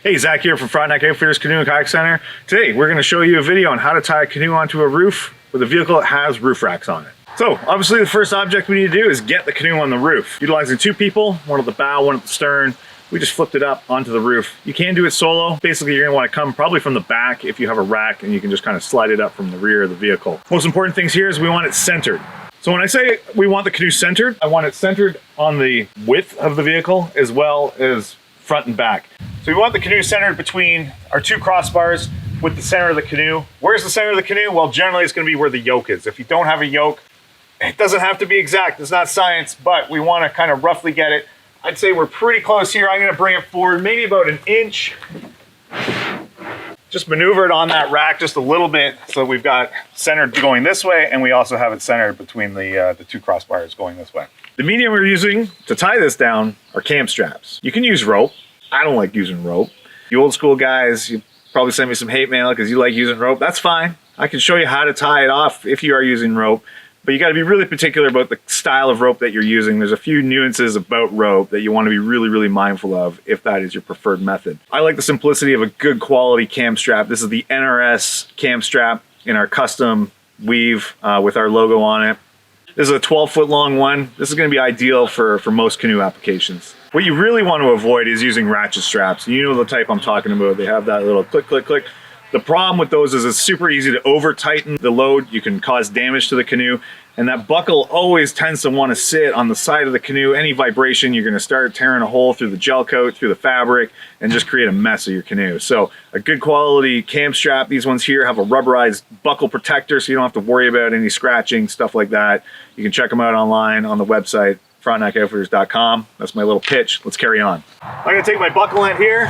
Hey, Zach here from Frontenac Canoe and Kayak Center. Today, we're going to show you a video on how to tie a canoe onto a roof with a vehicle that has roof racks on it. So, obviously the first object we need to do is get the canoe on the roof. Utilizing two people, one at the bow, one at the stern. We just flipped it up onto the roof. You can do it solo. Basically, you're going to want to come probably from the back if you have a rack, and you can just kind of slide it up from the rear of the vehicle. Most important things here is we want it centered. So when I say we want the canoe centered, I want it centered on the width of the vehicle as well as front and back. So we want the canoe centered between our two crossbars with the center of the canoe. Where's the center of the canoe? Well, generally it's going to be where the yoke is. If you don't have a yoke, it doesn't have to be exact. It's not science, but we want to kind of roughly get it. I'd say we're pretty close here. I'm going to bring it forward maybe about an inch. Just maneuver it on that rack just a little bit so we've got centered going this way, and we also have it centered between the two crossbars going this way. The medium we're using to tie this down are cam straps. You can use rope. I don't like using rope. You old school guys, you probably send me some hate mail because you like using rope. That's fine. I can show you how to tie it off if you are using rope, but you got to be really particular about the style of rope that you're using. There's a few nuances about rope that you want to be really, really mindful of if that is your preferred method. I like the simplicity of a good quality cam strap. This is the NRS cam strap in our custom weave with our logo on it. This is a 12-foot long one. This is going to be ideal for most canoe applications. What you really want to avoid is using ratchet straps. You know the type I'm talking about. They have that little click, click, click. The problem with those is it's super easy to over tighten the load. You can cause damage to the canoe, and that buckle always tends to want to sit on the side of the canoe. Any vibration, you're going to start tearing a hole through the gel coat, through the fabric, and just create a mess of your canoe. So a good quality cam strap, these ones here have a rubberized buckle protector, so you don't have to worry about any scratching, stuff like that. You can check them out online on the website, frontenacoutfitters.com. That's my little pitch. Let's carry on. I'm going to take my buckle end here,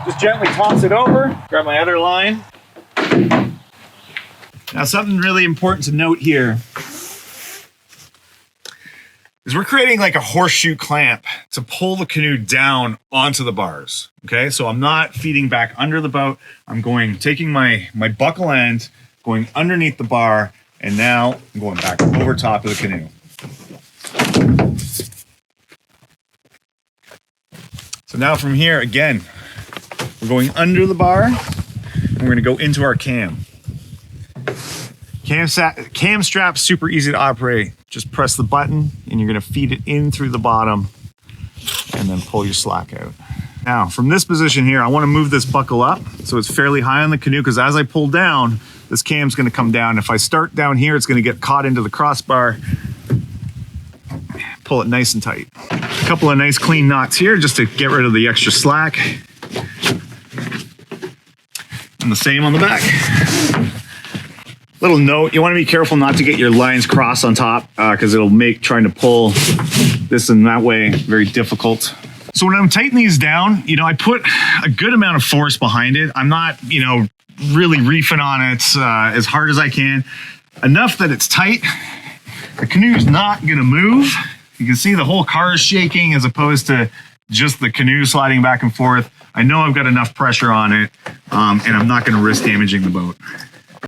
just gently toss it over, grab my other line. Now, something really important to note here is we're creating like a horseshoe clamp to pull the canoe down onto the bars. Okay, so I'm not feeding back under the boat. I'm taking my buckle end, going underneath the bar, and now I'm going back over top of the canoe. So now from here, again, we're going under the bar, and we're going to go into our cam. Cam strap's super easy to operate. Just press the button, and you're going to feed it in through the bottom, and then pull your slack out. Now, from this position here, I want to move this buckle up so it's fairly high on the canoe, because as I pull down, this cam's going to come down. If I start down here, it's going to get caught into the crossbar. Pull it nice and tight. A couple of nice clean knots here just to get rid of the extra slack. And the same on the back. Little note, you want to be careful not to get your lines crossed on top because it'll make trying to pull this and that way very difficult. So when I'm tightening these down, I put a good amount of force behind it. I'm not, really reefing on it as hard as I can. Enough that it's tight. The canoe's not going to move. You can see the whole car is shaking as opposed to just the canoe sliding back and forth. I know I've got enough pressure on it, and I'm not going to risk damaging the boat.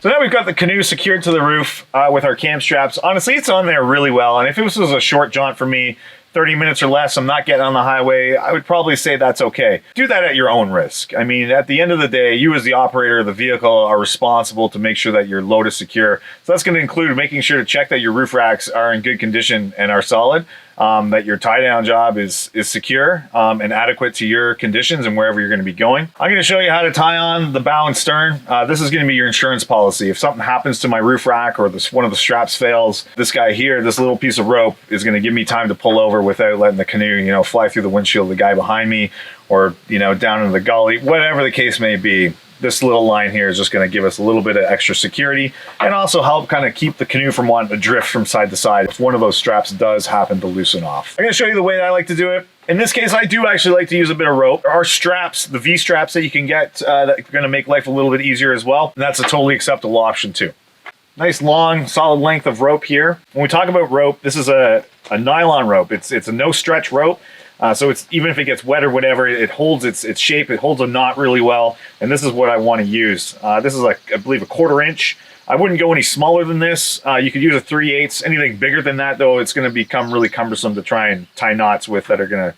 So now we've got the canoe secured to the roof with our cam straps. Honestly, it's on there really well. And if this was a short jaunt for me, 30 minutes or less, I'm not getting on the highway, I would probably say that's okay. Do that at your own risk. I mean, at the end of the day, you as the operator of the vehicle are responsible to make sure that your load is secure. So that's going to include making sure to check that your roof racks are in good condition and are solid, that your tie down job is secure and adequate to your conditions and wherever you're going to be going. I'm going to show you how to tie on the bow and stern. This is going to be your insurance policy. If something happens to my roof rack or one of the straps fails, this guy here, this little piece of rope is going to give me time to pull over without letting the canoe, fly through the windshield of the guy behind me or, down into the gully, whatever the case may be. This little line here is just going to give us a little bit of extra security and also help kind of keep the canoe from wanting to drift from side to side if one of those straps does happen to loosen off. I'm going to show you the way that I like to do it. In this case, I do actually like to use a bit of rope. There are straps, the V-straps that you can get that are going to make life a little bit easier as well. And that's a totally acceptable option too. Nice long, solid length of rope here. When we talk about rope, this is a nylon rope. It's a no stretch rope. So it's even if it gets wet or whatever, it holds its shape. It holds a knot really well. And this is what I want to use. This is I believe a 1/4 inch. I wouldn't go any smaller than this. You could use a 3/8. Anything bigger than that, though, it's going to become really cumbersome to try and tie knots with that are going to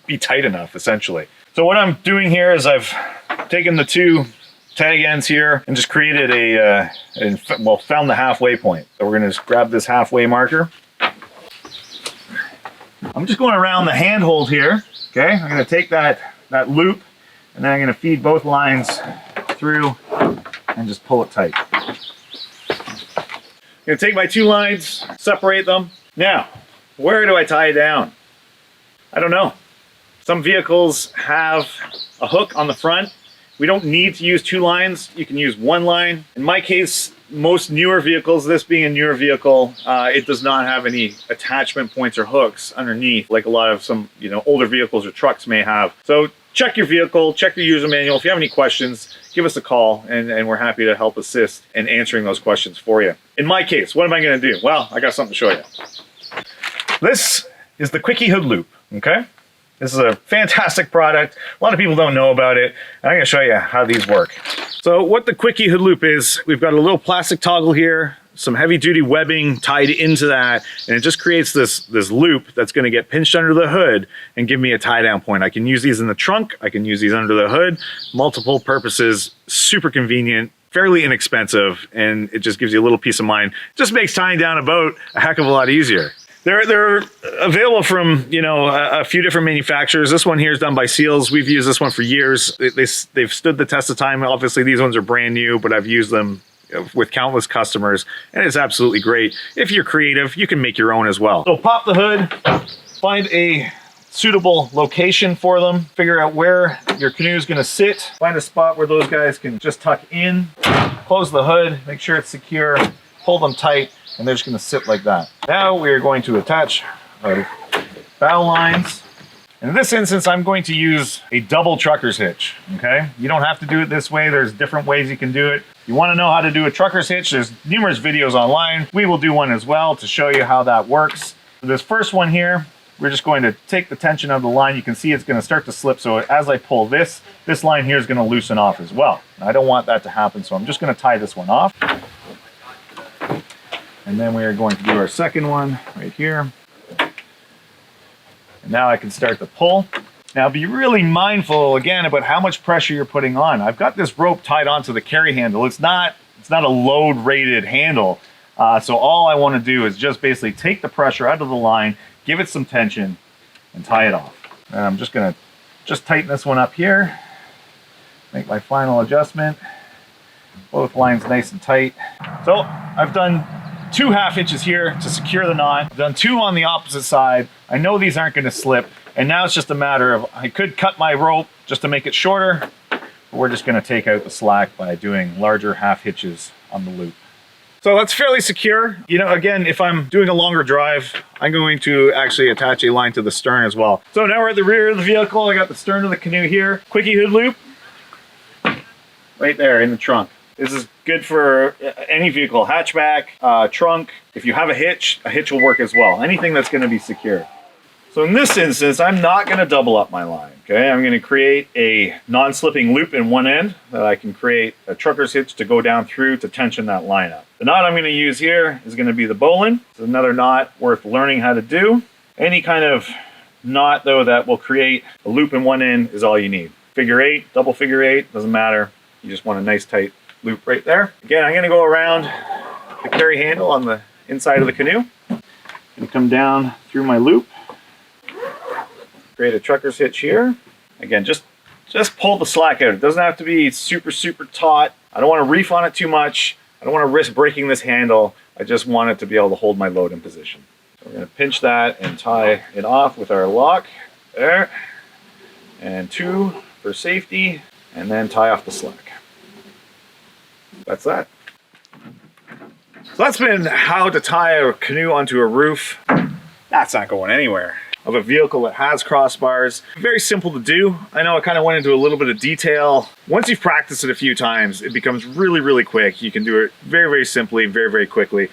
be tight enough, essentially. So what I'm doing here is I've taken the two tag ends here and just created found the halfway point. So we're gonna just grab this halfway marker. I'm just going around the handhold here, okay? I'm gonna take that loop and then I'm gonna feed both lines through and just pull it tight. I'm gonna take my two lines, separate them. Now, where do I tie it down? I don't know. Some vehicles have a hook on the front. We don't need to use two lines. You can use one line. In my case, most newer vehicles, this being a newer vehicle, it does not have any attachment points or hooks underneath like a lot of some, older vehicles or trucks may have. So check your vehicle, check your user manual. If you have any questions, give us a call and we're happy to help assist in answering those questions for you. In my case, what am I gonna do? Well, I got something to show you. This is the Quickie Hood Loop, okay? This is a fantastic product. A lot of people don't know about it. And I'm gonna show you how these work. So what the Quickie Hood Loop is, we've got a little plastic toggle here, some heavy duty webbing tied into that, and it just creates this loop that's gonna get pinched under the hood and give me a tie down point. I can use these in the trunk, I can use these under the hood, multiple purposes, super convenient, fairly inexpensive, and it just gives you a little peace of mind. Just makes tying down a boat a heck of a lot easier. They're available from, a few different manufacturers. This one here is done by Seals. We've used this one for years. They've stood the test of time. Obviously, these ones are brand new, but I've used them with countless customers, and it's absolutely great. If you're creative, you can make your own as well. So pop the hood, find a suitable location for them, figure out where your canoe is gonna sit, find a spot where those guys can just tuck in, close the hood, make sure it's secure, pull them tight, and they're just going to sit like that. Now we are going to attach our bow lines. In this instance, I'm going to use a double trucker's hitch, okay? You don't have to do it this way. There's different ways you can do it. If you want to know how to do a trucker's hitch, there's numerous videos online. We will do one as well to show you how that works. For this first one here, we're just going to take the tension of the line. You can see it's going to start to slip. So as I pull this line here is going to loosen off as well. I don't want that to happen, so I'm just going to tie this one off. And then we are going to do our second one right here. And now I can start to pull. Now be really mindful again about how much pressure you're putting on. I've got this rope tied onto the carry handle. It's not a load rated handle. So all I want to do is just basically take the pressure out of the line, give it some tension, and tie it off. And I'm just gonna tighten this one up here, make my final adjustment. Both lines nice and tight. So I've done 2 half hitches here to secure the knot. I've done 2 on the opposite side. I know these aren't going to slip, and now it's just a matter of, I could cut my rope just to make it shorter, but we're just going to take out the slack by doing larger half hitches on the loop. So that's fairly secure. Again, if I'm doing a longer drive, I'm going to actually attach a line to the stern as well. So now we're at the rear of the vehicle. I got the stern of the canoe here. Quickie Hood Loop right there in the trunk. This is good for any vehicle, hatchback, trunk. If you have a hitch will work as well. Anything that's going to be secure. So in this instance, I'm not going to double up my line. Okay, I'm going to create a non-slipping loop in one end that I can create a trucker's hitch to go down through to tension that line up. The knot I'm going to use here is going to be the bowline. It's another knot worth learning how to do. Any kind of knot though that will create a loop in one end is all you need. Figure 8, double figure 8, doesn't matter. You just want a nice tight loop right there. Again, I'm going to go around the carry handle on the inside of the canoe and come down through my loop. Create a trucker's hitch here. Again, just pull the slack out. It doesn't have to be super taut. I don't want to reef on it too much. I don't want to risk breaking this handle. I just want it to be able to hold my load in position. So we're going to pinch that and tie it off with our lock there. And 2 for safety, and then tie off the slack. That's that. So that's been how to tie a canoe onto a roof. That's not going anywhere. Of a vehicle that has crossbars. Very simple to do. I know I kind of went into a little bit of detail. Once you've practiced it a few times, it becomes really quick. You can do it very simply, very quickly.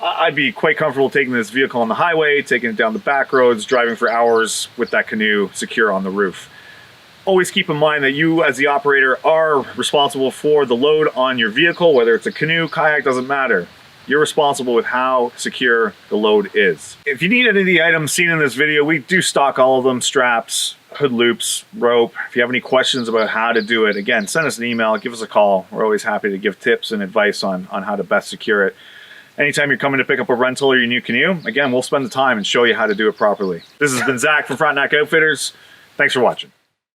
I'd be quite comfortable taking this vehicle on the highway, taking it down the back roads, driving for hours with that canoe secure on the roof. Always keep in mind that you as the operator are responsible for the load on your vehicle, whether it's a canoe, kayak, doesn't matter. You're responsible with how secure the load is. If you need any of the items seen in this video, we do stock all of them, straps, hood loops, rope. If you have any questions about how to do it, again, send us an email, give us a call. We're always happy to give tips and advice on how to best secure it. Anytime you're coming to pick up a rental or your new canoe, again, we'll spend the time and show you how to do it properly. This has been Zach from Frontenac Outfitters. Thanks for watching.